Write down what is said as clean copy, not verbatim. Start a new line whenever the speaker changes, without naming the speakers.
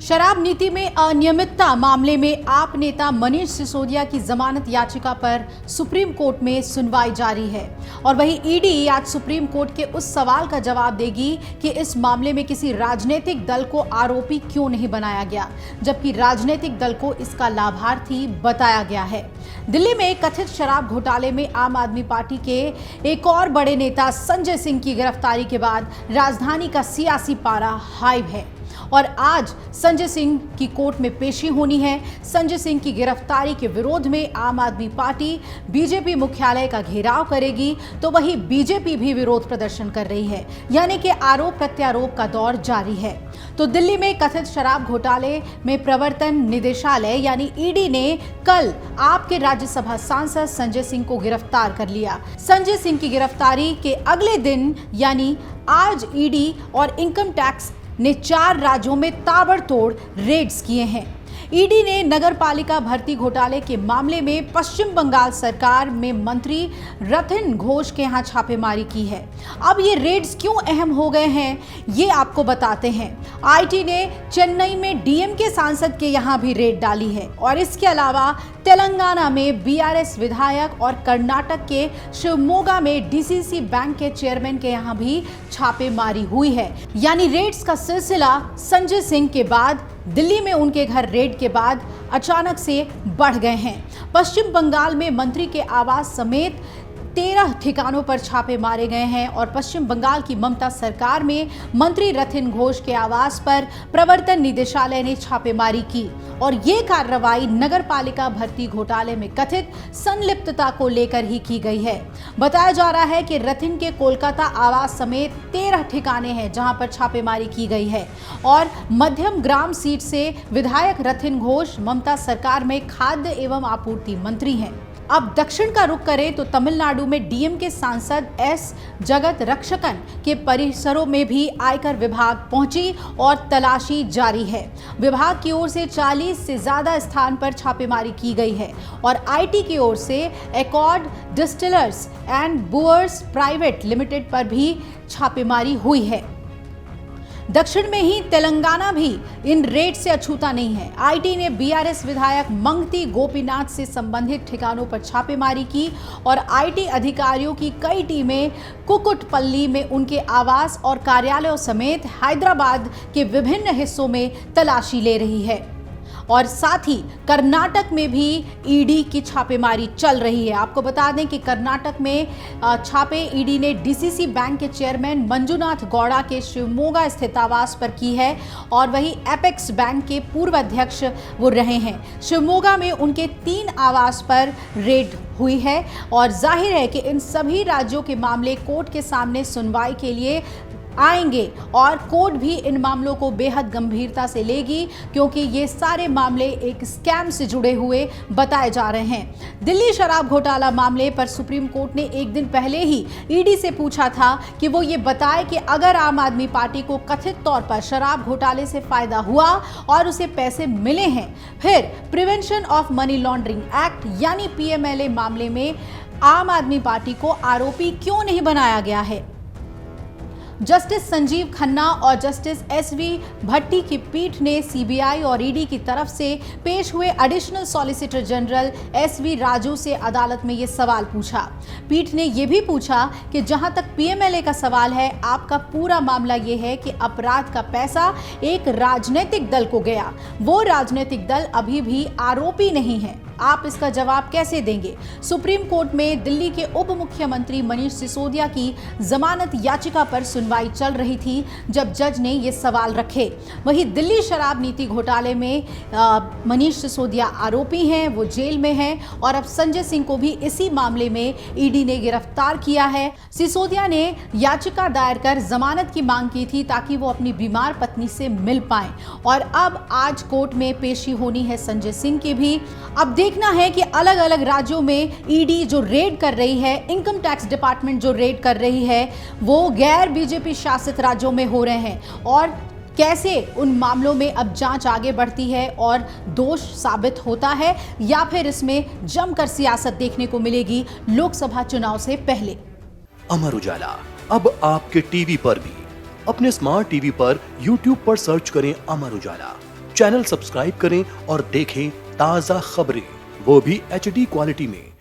शराब नीति में अनियमितता मामले में आप नेता मनीष सिसोदिया की जमानत याचिका पर सुप्रीम कोर्ट में सुनवाई जारी है और वहीं ईडी आज सुप्रीम कोर्ट के उस सवाल का जवाब देगी कि इस मामले में किसी राजनीतिक दल को आरोपी क्यों नहीं बनाया गया, जबकि राजनीतिक दल को इसका लाभार्थी बताया गया है। दिल्ली में कथित शराब घोटाले में आम आदमी पार्टी के एक और बड़े नेता संजय सिंह की गिरफ्तारी के बाद राजधानी का सियासी पारा हाई है और आज संजय सिंह की कोर्ट में पेशी होनी है। संजय सिंह की गिरफ्तारी के विरोध में आम आदमी पार्टी बीजेपी मुख्यालय का घेराव करेगी, तो वहीं बीजेपी भी विरोध प्रदर्शन कर रही है, यानी कि आरोप प्रत्यारोप का दौर जारी है। तो दिल्ली में कथित शराब घोटाले में प्रवर्तन निदेशालय यानी ईडी ने कल आपके राज्यसभा सांसद संजय सिंह को गिरफ्तार कर लिया। संजय सिंह की गिरफ्तारी के अगले दिन यानी आज ईडी और इनकम टैक्स ने 4 राज्यों में ताबड़तोड़ रेड्स किए हैं। ईडी ने नगर पालिका भर्ती घोटाले के मामले में पश्चिम बंगाल सरकार में मंत्री रतिन घोष के यहां छापेमारी की है। अब ये रेड्स क्यों अहम हो गए हैं, ये आपको बताते हैं। आईटी ने चेन्नई में डीएमके सांसद के यहां भी रेड डाली है और इसके अलावा तेलंगाना में बीआरएस विधायक और कर्नाटक के शिवमोगा में डीसीसी बैंक के चेयरमैन के यहां भी छापेमारी हुई है। यानी रेड्स का सिलसिला संजय सिंह के बाद दिल्ली में उनके घर रेड के बाद अचानक से बढ़ गए हैं। पश्चिम बंगाल में मंत्री के आवास समेत 13 ठिकानों पर छापे मारे गए हैं और पश्चिम बंगाल की ममता सरकार में मंत्री रतिन घोष के आवास पर प्रवर्तन निदेशालय ने छापेमारी की और ये कार्रवाई नगर पालिका भर्ती घोटाले में कथित संलिप्तता को लेकर ही की गई है। बताया जा रहा है कि रतिन के कोलकाता आवास समेत 13 ठिकाने हैं जहां पर छापेमारी की गई है और मध्यम ग्राम सीट से विधायक रतिन घोष ममता सरकार में खाद्य एवं आपूर्ति मंत्री हैं। अब दक्षिण का रुख करें तो तमिलनाडु में डीएम के सांसद एस जगत रक्षकन के परिसरों में भी आयकर विभाग पहुंची और तलाशी जारी है। विभाग की ओर से 40 से ज्यादा स्थान पर छापेमारी की गई है और आईटी की ओर से Accord distillers and brewers private limited पर भी छापेमारी हुई है। दक्षिण में ही तेलंगाना भी इन रेड से अछूता नहीं है। आईटी ने बीआरएस विधायक मंगती गोपीनाथ से संबंधित ठिकानों पर छापेमारी की और आईटी अधिकारियों की कई टीमें कुकुटपल्ली में उनके आवास और कार्यालयों समेत हैदराबाद के विभिन्न हिस्सों में तलाशी ले रही है और साथ ही कर्नाटक में भी ईडी की छापेमारी चल रही है। आपको बता दें कि कर्नाटक में छापे ईडी ने डीसीसी बैंक के चेयरमैन मंजुनाथ गौड़ा के शिवमोगा स्थित आवास पर की है और वहीं एपेक्स बैंक के पूर्व अध्यक्ष वो रहे हैं। शिवमोगा में उनके 3 आवास पर रेड हुई है और जाहिर है कि इन सभी राज्यों के मामले कोर्ट के सामने सुनवाई के लिए आएंगे और कोर्ट भी इन मामलों को बेहद गंभीरता से लेगी, क्योंकि ये सारे मामले एक स्कैम से जुड़े हुए बताए जा रहे हैं। दिल्ली शराब घोटाला मामले पर सुप्रीम कोर्ट ने एक दिन पहले ही ईडी से पूछा था कि वो ये बताए कि अगर आम आदमी पार्टी को कथित तौर पर शराब घोटाले से फायदा हुआ और उसे पैसे मिले हैं, फिर prevention of money laundering act यानी पीएमएलए मामले में आम आदमी पार्टी को आरोपी क्यों नहीं बनाया गया है। जस्टिस संजीव खन्ना और जस्टिस एसवी भट्टी की पीठ ने सीबीआई और ईडी की तरफ से पेश हुए additional solicitor general SV Raju से अदालत में ये सवाल पूछा। पीठ ने यह भी पूछा कि जहां तक पीएमएलए का सवाल है, आपका पूरा मामला ये है कि अपराध का पैसा एक राजनीतिक दल को गया, वो राजनीतिक दल अभी भी आरोपी नहीं है, आप इसका जवाब कैसे देंगे। सुप्रीम कोर्ट में दिल्ली के उप मुख्यमंत्री मनीष सिसोदिया की जमानत याचिका पर सुनवाई चल रही थी जब जज ने ये सवाल रखे। वहीं दिल्ली शराब नीति घोटाले में मनीष सिसोदिया आरोपी हैं, वो जेल में हैं और अब संजय सिंह को भी इसी मामले में ईडी ने गिरफ्तार किया है। सिसोदिया ने याचिका दायर कर जमानत की मांग की थी ताकि वो अपनी बीमार पत्नी से मिल पाएं और अब आज कोर्ट में पेशी होनी है संजय सिंह की भी। अब देखना है कि अलग अलग राज्यों में ईडी जो रेड कर रही है, इनकम टैक्स डिपार्टमेंट जो रेड कर रही है, वो गैर बीजेपी शासित राज्यों में हो रहे हैं और कैसे उन मामलों में अब जांच आगे बढ़ती है और दोष साबित होता है या फिर इसमें जमकर सियासत देखने को मिलेगी लोकसभा चुनाव से पहले।
अमर उजाला अब आपके टीवी पर भी। अपने स्मार्ट टीवी पर YouTube पर सर्च करें अमर उजाला, चैनल सब्सक्राइब करें और देखें ताज़ा खबरें, वो भी HD क्वालिटी में।